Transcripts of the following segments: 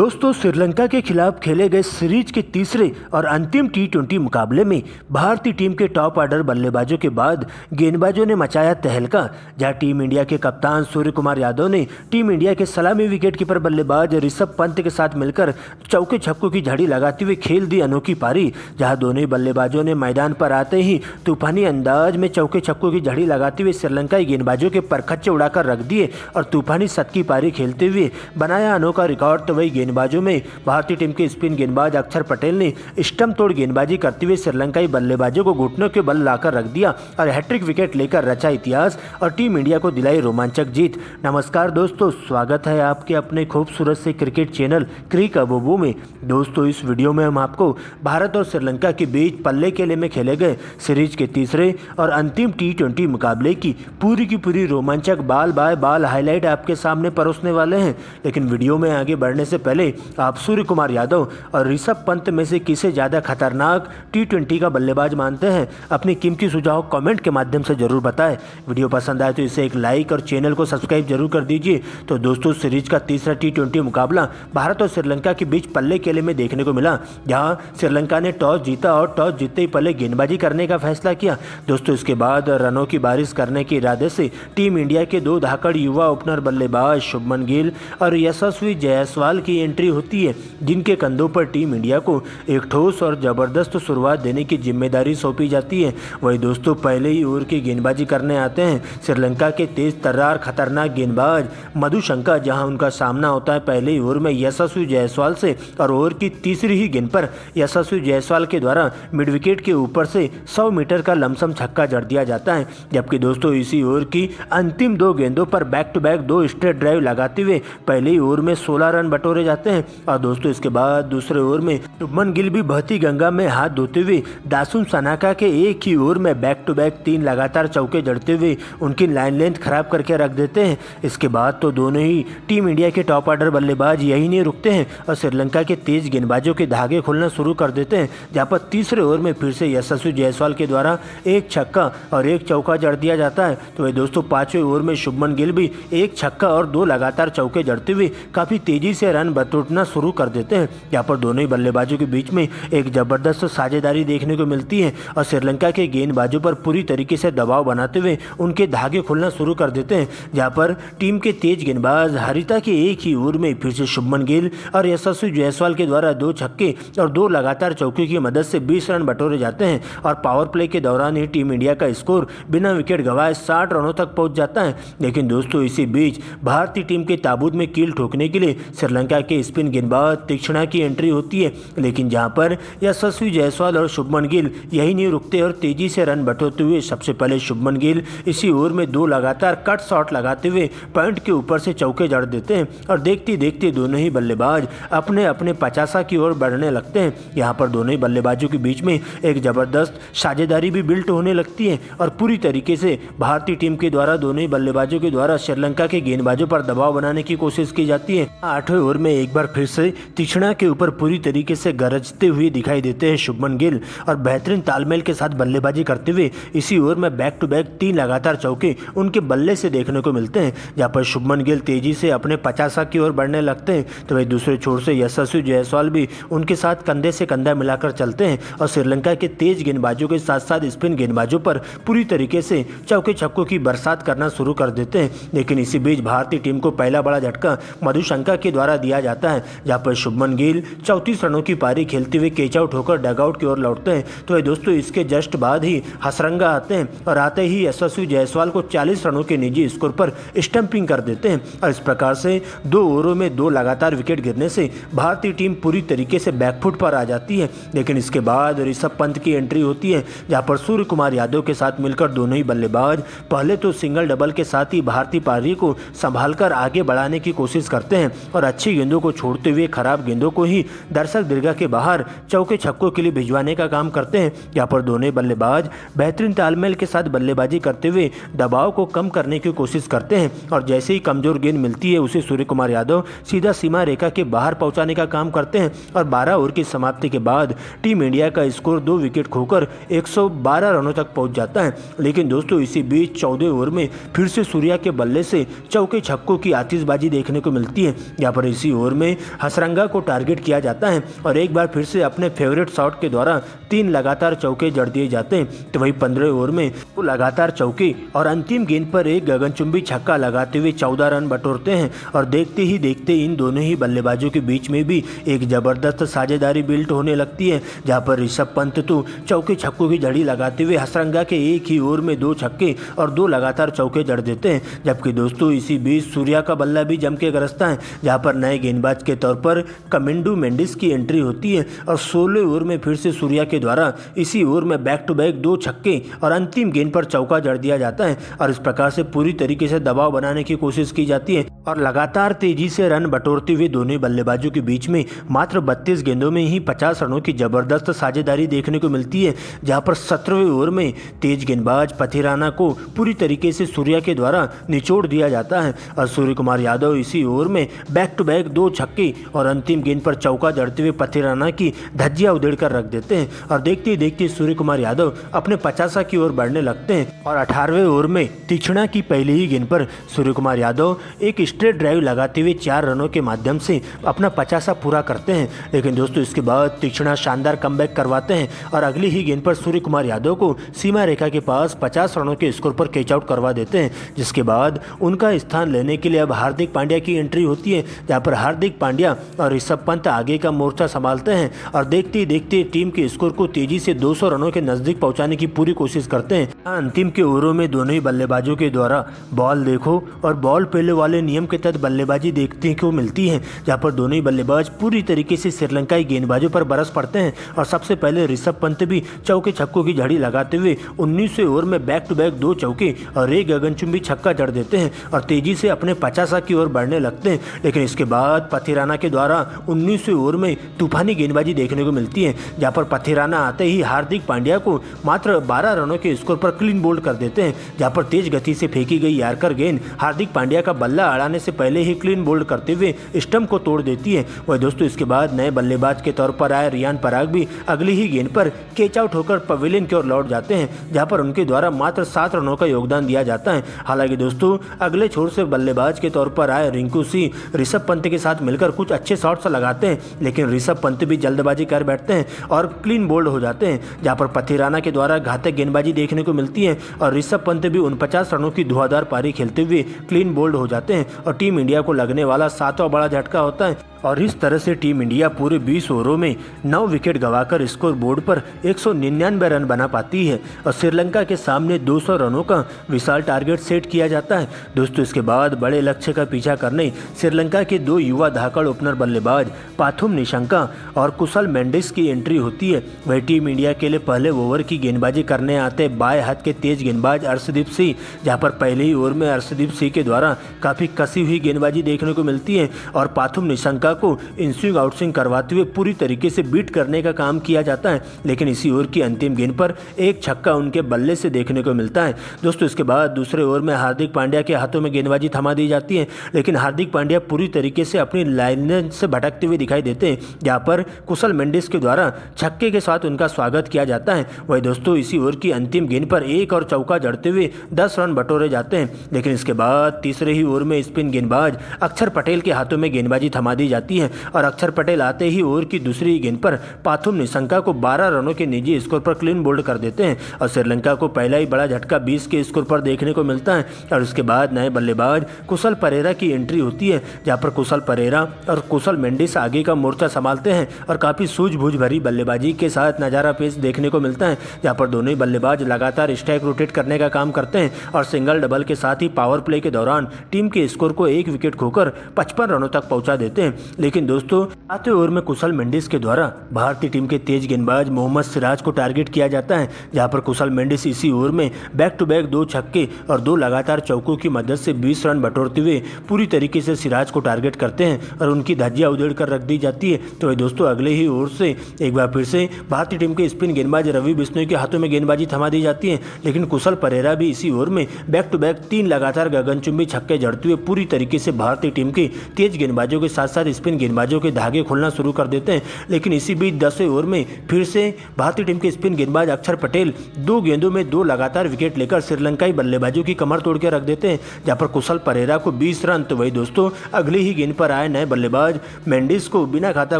दोस्तों, श्रीलंका के खिलाफ खेले गए सीरीज के तीसरे और अंतिम टी20 मुकाबले में भारतीय टीम के टॉप ऑर्डर बल्लेबाजों के बाद गेंदबाजों ने मचाया तहलका। जहां टीम इंडिया के कप्तान सूर्य कुमार यादव ने टीम इंडिया के सलामी विकेटकीपर बल्लेबाज ऋषभ पंत के साथ मिलकर चौके छक्कों की झड़ी लगाते हुए खेल दी अनोखी पारी। जहां दोनों ही बल्लेबाजों ने मैदान पर आते ही तूफानी अंदाज में चौके छक्कों की झड़ी लगाते हुए श्रीलंकाई गेंदबाजों के परखच्चे उड़ाकर रख दिए और तूफानी शतकी पारी खेलते हुए बनाया अनोखा रिकॉर्ड। तो वही गेंदबाजों में भारतीय टीम के स्पिन गेंदबाज अक्षर पटेल ने स्टंप तोड़ गेंदबाजी करते हुए श्रीलंकाई बल्लेबाजों को घुटनों के बल लाकर रख दिया और हैट्रिक विकेट लेकर रचा इतिहास और टीम इंडिया को दिलाई रोमांचक जीत। नमस्कार दोस्तों, स्वागत है आपके अपने खूबसूरत से क्रिकेट चैनल क्रिक अबोबो में। दोस्तों, इस वीडियो में हम आपको भारत और श्रीलंका के बीच पल्ले केले में खेले गए सीरीज के तीसरे और अंतिम टी20 मुकाबले की पूरी रोमांचक बाल बाय बाल हाईलाइट आपके सामने परोसने वाले हैं। लेकिन वीडियो में आगे बढ़ने से पहले आप सूर्य कुमार यादव और ऋषभ पंत में से किसे ज़्यादा खतरनाक टी20 का बल्लेबाज मानते हैं, अपनी कीमती सुझाव कमेंट के माध्यम से जरूर बताएं। वीडियो पसंद आए तो इसे एक लाइक और चैनल को सब्सक्राइब जरूर कर दीजिए। तो दोस्तों, सीरीज का तीसरा टी20 मुकाबला भारत और श्रीलंका के बीच पल्ले केले में देखने को मिला, जहां श्रीलंका ने टॉस जीता और टॉस जीतते ही पहले गेंदबाजी करने का फैसला किया। दोस्तों, इसके बाद रनों की बारिश करने के इरादे से टीम इंडिया के दो धाकड़ युवा ओपनर बल्लेबाज शुभमन गिल और यशस्वी जायसवाल की एंट्री होती है, जिनके कंधों पर टीम इंडिया को एक ठोस और जबरदस्त शुरुआत देने की जिम्मेदारी सौंपी जाती है। वही दोस्तों, पहले ही ओवर की गेंदबाजी करने आते हैं श्रीलंका के तेज तर्रार खतरनाक गेंदबाज मधुशंका, जहां उनका सामना होता है पहले ही ओवर में यशस्वी जायसवाल से और ओवर की तीसरी ही गेंद पर यशस्वी जायसवाल के द्वारा मिड विकेट के ऊपर से 100 मीटर का लमसम छक्का जड़ दिया जाता है। जबकि दोस्तों, इसी ओवर की अंतिम दो गेंदों पर बैक टू बैक दो स्ट्रेट ड्राइव लगाते हुए पहले ही ओवर में 16 रन बटोरे जाते हैं। और दोस्तों, इसके बाद दूसरे ओवर में शुभमन गिल भी बहती गंगा में हाथ धोते हुए दासुन सनाका के एक ही ओवर में बैक टू बैक 3 लगातार चौके जड़ते हुए उनकी लाइन लेंथ खराब करके रख देते हैं। इसके बाद तो दोनों ही टीम इंडिया के टॉप ऑर्डर बल्लेबाज यही नहीं रुकते हैं और श्रीलंका के तेज गेंदबाजों के धागे खोलना शुरू कर देते हैं, जहां पर तीसरे ओवर में फिर से यशस्वी जायसवाल के द्वारा एक छक्का और एक चौका जड़ दिया जाता है। तो वही दोस्तों, पांचवें ओवर में शुभमन गिल भी एक छक्का और 2 लगातार चौके जड़ते हुए काफी तेजी से रन बटोरना शुरू कर देते हैं। यहाँ पर दोनों ही बल्लेबाजों के बीच में एक जबरदस्त साझेदारी देखने को मिलती है और श्रीलंका के गेंदबाजों पर पूरी तरीके से दबाव बनाते हुए उनके धागे खोलना शुरू कर देते हैं। जहाँ पर टीम के तेज गेंदबाज हरिता के एक ही ओवर में फिर से शुभमन गिल और यशस्वी जायसवाल के द्वारा 2 छक्के और 2 लगातार चौके की मदद से 20 रन बटोरे जाते हैं और पावर प्ले के दौरान ही टीम इंडिया का स्कोर बिना विकेट गंवाए 60 रनों तक पहुंच जाता है। लेकिन दोस्तों, इसी बीच भारतीय टीम के ताबूत में कील ठोकने के लिए श्रीलंका के स्पिन गेंदबाज तीक्ष्णा की एंट्री होती है। लेकिन जहां पर यशस्वी जायसवाल और शुभमन गिल यही नहीं रुकते और तेजी से रन बटोरते हुए सबसे पहले शुभमन गिल इसी ओवर में 2 लगातार कट शॉट लगाते हुए पॉइंट के ऊपर से चौके जड़ देते हैं और देखते देखते दोनों ही बल्लेबाज अपने अपने 50 की ओर बढ़ने लगते हैं। यहाँ पर दोनों ही बल्लेबाजों के बीच में एक जबरदस्त साझेदारी भी बिल्ट होने लगती है और पूरी तरीके से भारतीय टीम के द्वारा दोनों ही बल्लेबाजों के द्वारा श्रीलंका के गेंदबाजों पर दबाव बनाने की कोशिश की जाती है। 8वें ओवर में एक बार फिर से तीक्ष्णा के ऊपर पूरी तरीके से गरजते हुए दिखाई देते हैं शुभमन गिल और बेहतरीन तालमेल के साथ बल्लेबाजी करते हुए इसी ओवर में बैक टू बैक 3 लगातार चौके उनके बल्ले से देखने को मिलते हैं। जहां पर शुभमन गिल तेजी से अपने 50 की ओर बढ़ने लगते हैं, तो वही दूसरे छोर से यशस्वी जायसवाल भी उनके साथ कंधे से कंधा मिलाकर चलते हैं और श्रीलंका के तेज गेंदबाजों के साथ साथ स्पिन गेंदबाजों पर पूरी तरीके से चौके छक्कों की बरसात करना शुरू कर देते हैं। लेकिन इसी बीच भारतीय टीम को पहला बड़ा झटका मधुशंका के द्वारा दिया जाता है, जहां पर शुभमन गिल 34 रनों की पारी खेलते हुए कैच आउट होकर डगआउट की ओर लौटते हैं। तो दोस्तों, इसके जस्ट बाद ही हसरंगा आते हैं और आते ही यशस्वी जायसवाल को 40 रनों के निजी स्कोर पर स्टंपिंग कर देते हैं और इस प्रकार से 2 ओवरों में 2 लगातार विकेट गिरने से भारतीय टीम पूरी तरीके से बैकफुट पर आ जाती है। लेकिन इसके बाद ऋषभ पंत की एंट्री होती है, जहां पर सूर्य कुमार यादव के साथ मिलकर दोनों ही बल्लेबाज पहले तो सिंगल डबल के साथ ही भारतीय पारी को संभालकर आगे बढ़ाने की कोशिश करते हैं और अच्छी गेंदों को छोड़ते हुए खराब गेंदों को ही दर्शक दीर्घा के बाहर चौके छक्कों के लिए भिजवाने का काम करते हैं। यहाँ पर दोनों बल्लेबाज बेहतरीन तालमेल के साथ बल्लेबाजी करते हुए दबाव को कम करने की कोशिश करते हैं और जैसे ही कमजोर गेंद मिलती है उसे सूर्य कुमार यादव सीधा सीमा रेखा के बाहर पहुंचाने का काम करते हैं और 12 ओवर की समाप्ति के बाद टीम इंडिया का स्कोर 2 विकेट खोकर 112 रनों तक पहुंच जाता है। लेकिन दोस्तों, इसी बीच 14वें ओवर में फिर से सूर्या के बल्ले से चौके छक्कों की आतिशबाजी देखने को मिलती है। यहाँ पर इसी ओवर में हसरंगा को टारगेट किया जाता है और एक बार फिर से अपने फेवरेट शॉट के द्वारा 3 लगातार चौके जड़ दिए जाते हैं। तो वही 15 ओवर में वो लगातार चौके और अंतिम गेंद पर एक गगनचुंबी छक्का लगाते हुए 14 रन बटोरते हैं और देखते ही देखते इन दोनों ही बल्लेबाजों के बीच में भी एक जबरदस्त साझेदारी बिल्ट होने लगती है, जहां पर ऋषभ पंत तो चौके छक्कों की झड़ी लगाते हुए हसरंगा के एक ही ओवर में 2 छक्के और 2 लगातार चौके जड़ देते हैं। जबकि दोस्तों इसी बीच सूर्या का बल्ला भी जम के गरजता है, जहां पर नए गेंदबाज के तौर पर कमिंडू मेंडिस की एंट्री होती है और 16 ओवर में फिर से सूर्या के द्वारा इसी ओवर में बैक टू बैक 2 छक्के और अंतिम गेंद पर चौका जड़ दिया जाता है और इस प्रकार से पूरी तरीके से दबाव बनाने की कोशिश की जाती है और लगातार तेजी से रन बटोरते हुए दोनों बल्लेबाजों के बीच में मात्र 32 गेंदों में ही 50 रनों की जबरदस्त साझेदारी देखने को मिलती है, जहां पर 17वें ओवर में तेज गेंदबाज पथिराना को पूरी तरीके से सूर्या के द्वारा निचोड़ दिया जाता है और सूर्य कुमार यादव इसी ओवर में बैक टू बैक 2 छक्के और अंतिम गेंद पर चौका जड़ते हुए पथिराना की धज्जियां उधेड़ कर रख देते हैं और देखते ही देखते सूर्य कुमार यादव अपने 50 की ओर बढ़ने लगते हैं और 18वें ओवर में तीक्ष्णा की पहली ही गेंद पर सूर्य कुमार यादव एक स्ट्रेट ड्राइव लगाते हुए 4 रनों के माध्यम से अपना 50 पूरा करते हैं। लेकिन दोस्तों इसके बाद तीक्ष्णा शानदार कमबैक करवाते हैं और अगली ही गेंद पर सूर्य कुमार यादव को सीमा रेखा के पास 50 रनों के स्कोर पर कैच आउट करवा देते हैं, जिसके बाद उनका स्थान लेने के लिए अब हार्दिक पांड्या की एंट्री होती है, जहां पर हार्दिक पांड्या और ऋषभ पंत आगे का मोर्चा संभालते हैं और देखते ही देखते टीम के स्कोर को तेजी से 200 रनों के नजदीक पहुंचाने की पूरी कोशिश करते हैं। अंतिम के ओवरों में दोनों ही बल्लेबाजों के द्वारा बॉल देखो और बॉल पहले वाले नियम के तहत बल्लेबाजी देखने को मिलती है, जहां पर दोनों ही बल्लेबाज पूरी तरीके से श्रीलंकाई गेंदबाजों पर बरस पड़ते हैं और सबसे पहले ऋषभ पंत भी चौके छक्कों की झड़ी लगाते हुए 19वें ओवर में बैक टू बैक 2 चौके और एक गगनचुंबी छक्का जड़ देते हैं और तेजी से अपने 50 की ओर बढ़ने लगते हैं। लेकिन इसके बाद पथिराना के द्वारा 19वें ओवर में तूफानी गेंदबाजी देखने को मिलती है, जहां पर पथिराना आते ही हार्दिक पांड्या को मात्र 12 रनों के स्कोर पर क्लीन बोल्ड कर देते हैं, जहां पर तेज गति से फेंकी गई यार्कर गेंद हार्दिक पांड्या का बल्ला अड़ाने से पहले ही क्लीन बोल्ड करते हुए स्टंप को तोड़ देती है। वह दोस्तों इसके बाद नए बल्लेबाज के तौर पर आए रियान पराग भी अगली ही गेंद पर कैच आउट होकर पवेलियन की ओर लौट जाते हैं, जहां पर उनके द्वारा मात्र 7 रनों का योगदान दिया जाता है। हालांकि दोस्तों अगले छोर से बल्लेबाज के तौर पर आए रिंकू सिंह ऋषभ पंत के साथ मिलकर कुछ अच्छे शॉट्स लगाते हैं, लेकिन ऋषभ पंत भी जल्दबाजी कर बैठते हैं और क्लीन बोल्ड हो जाते हैं, जहां पर पथिराना के द्वारा घातक गेंदबाजी देखने को मिलती है और ऋषभ पंत भी 49 रनों की धुआंधार पारी खेलते हुए क्लीन बोल्ड हो जाते हैं और टीम इंडिया को लगने वाला 7वां बड़ा झटका होता है। और इस तरह से टीम इंडिया पूरे 20 ओवरों में 9 विकेट गंवाकर स्कोर बोर्ड पर 199 रन बना पाती है और श्रीलंका के सामने 200 रनों का विशाल टारगेट सेट किया जाता है। दोस्तों इसके बाद बड़े लक्ष्य का पीछा करने श्रीलंका के 2 युवा धाकड़ ओपनर बल्लेबाज पाथुम निशंका और कुशल मेंडिस की एंट्री होती है। वही टीम इंडिया के लिए पहले ओवर की गेंदबाजी करने आते बाएं हाथ के तेज गेंदबाज अर्शदीप सिंह, जहां पर पहले ही ओवर में अर्शदीप सिंह के द्वारा काफ़ी कसी हुई गेंदबाजी देखने को मिलती है और पाथुम निशंका को इनस्विंग आउटस्विंग करवाते हुए पूरी तरीके से बीट करने का काम किया जाता है। लेकिन इसी ओवर की अंतिम गेंद पर एक छक्का उनके बल्ले से देखने को मिलता है। दोस्तों इसके बाद दूसरे ओवर में हार्दिक पांड्या के हाथों में गेंदबाजी थमा दी जाती है, लेकिन हार्दिक पांड्या पूरी तरीके से अपनी लाइन से भटकते हुए दिखाई देते हैं, जहां पर कुशल मेंडिस के द्वारा छक्के के साथ उनका स्वागत किया जाता है। वही दोस्तों इसी ओवर की अंतिम गेंद पर एक और चौका जड़ते हुए 10 रन बटोरे जाते हैं, लेकिन इसके बाद तीसरे ही ओवर में स्पिन गेंदबाज अक्षर पटेल के हाथों में गेंदबाजी थमा दी जाती है और अक्षर पटेल आते ही ओवर की दूसरी गेंद पर पाथुम निशंका को 12 रनों के निजी स्कोर पर क्लीन बोल्ड कर देते हैं और श्रीलंका को पहला ही बड़ा झटका 20 के स्कोर पर देखने को मिलता है। और उसके बाद नए बल्लेबाज कुशल परेरा की एंट्री होती है, जहां पर कुशल परेरा और कुशल मेंडिस आगे का मोर्चा संभालते हैं और काफ़ी सूझबूझ भरी बल्लेबाजी के साथ नज़ारा पेश देखने को मिलता है, जहां पर दोनों ही बल्लेबाज लगातार स्ट्राइक रोटेट करने का काम करते हैं और सिंगल डबल के साथ ही पावर प्ले के दौरान टीम के स्कोर को 1 विकेट खोकर 55 रनों तक पहुंचा देते हैं। लेकिन दोस्तों 7वें ओवर में कुशल मेंडिस के द्वारा भारतीय टीम के तेज गेंदबाज मोहम्मद सिराज को टारगेट किया जाता है, जहां पर कुशल मेंडिस इसी ओवर में बैक टू बैक 2 छक्के और 2 लगातार चौकों की मदद से 20 रन बटोरते हुए पूरी तरीके से सिराज को टारगेट करते हैं और उनकी धज्जियां उधेड़ कर रख दी जाती है। तो दोस्तों अगले ही ओवर से एक बार फिर से भारतीय टीम के स्पिन गेंदबाज रवि बिश्नोई के हाथों में गेंदबाजी थमा दी जाती है, लेकिन कुशल परेरा भी इसी ओवर में बैक टू बैक 3 लगातार गगनचुंबी छक्के जड़ते हुए पूरी तरीके से भारतीय टीम के तेज गेंदबाजों के साथ साथ स्पिन गेंदबाजों के धागे खोलना शुरू कर देते हैं। लेकिन इसी बीच 10वें ओवर में फिर से भारतीय टीम के स्पिन गेंदबाज अक्षर पटेल 2 गेंदों में 2 लगातार विकेट लेकर श्रीलंकाई बल्लेबाजों की कमर तोड़ के रख देते हैं, जहां पर कुशल परेरा को 20 रन। तो वही दोस्तों अगली ही गेंद पर आए नए बल्लेबाज मेंडिस को बिना खाता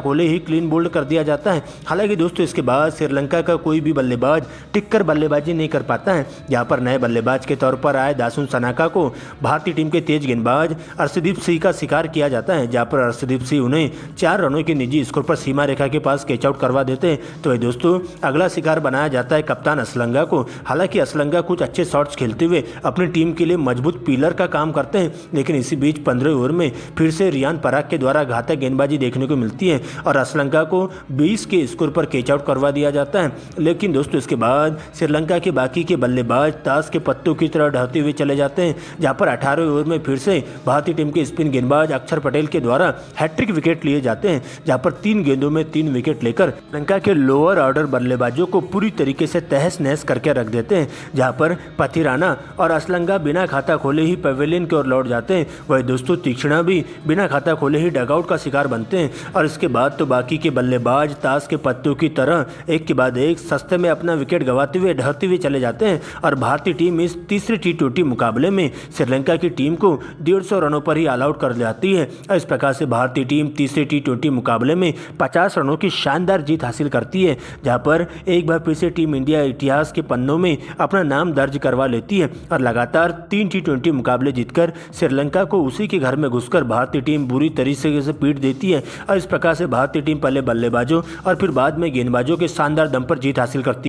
खोले ही क्लीन बोल्ड कर दिया जाता है। हालांकि दोस्तों इसके बाद श्रीलंका का कोई भी बल्लेबाज टिककर बल्लेबाजी नहीं कर पाता है, जहां पर नए बल्लेबाज के तौर पर आए दासुन सनाका को भारतीय टीम के तेज गेंदबाज अर्शदीप सिंह का शिकार किया जाता है, जहां पर अर्शदीप सिंह उन्हें 4 रनों के निजी स्कोर पर सीमा रेखा के पास कैच आउट करवा देते हैं। तो दोस्तों अगला शिकार बनाया जाता है कप्तान असलंगा को। हालांकि असलंगा कुछ अच्छे शॉट्स खेलते हुए अपनी टीम के लिए मजबूत पिलर का काम करते हैं, लेकिन इसी बीच 15वें ओवर में फिर से रियान पराग के द्वारा घातक गेंदबाजी देखने को मिलती है और असलंका को 20 के स्कोर पर कैच आउट करवा दिया जाता है। लेकिन दोस्तों इसके बाद श्रीलंका के बाकी के बल्लेबाज ताश के पत्तों की तरह ढहते हुए चले जाते हैं, जहां पर 18वें ओवर में फिर से भारतीय टीम के स्पिन गेंदबाज अक्षर पटेल के द्वारा हैट्रिक विकेट लिए जाते हैं, जहां पर 3 गेंदों में 3 विकेट लेकर श्रीलंका के लोअर ऑर्डर बल्लेबाजों को पूरी तरीके से तहस नहस करके रख देते हैं, जहां पर पथिराना और असलंगा बिना खाता खोले ही पवेलियन की ओर लौट जाते हैं। वही दोस्तों तीक्ष्णा भी बिना खाता खोले ही डगआउट का शिकार बनते हैं और इसके बाद तो बाकी के बल्लेबाज ताश के पत्तों की तरह एक के बाद एक सस्ते में अपना विकेट गंवाते हुए ढहते हुए चले जाते हैं और भारतीय टीम इस तीसरे T20 मुकाबले में श्रीलंका की टीम को 150 रनों पर ही ऑल आउट कर जाती है। और इस प्रकार से भारतीय टीम तीसरे T20 मुकाबले में 50 रनों की शानदार जीत हासिल करती है, जहां पर एक बार फिर से टीम इंडिया इतिहास के पन्नों में अपना नाम दर्ज करवा लेती है और लगातार 3 T20 मुकाबले जीतकर श्रीलंका को उसी के घर में घुसकर भारतीय टीम बुरी तरीके से पीट देती है। और इस प्रकार से भारतीय टीम पहले बल्लेबाजों और फिर बाद में गेंदबाजों के शानदार दम पर जीत हासिल करती है।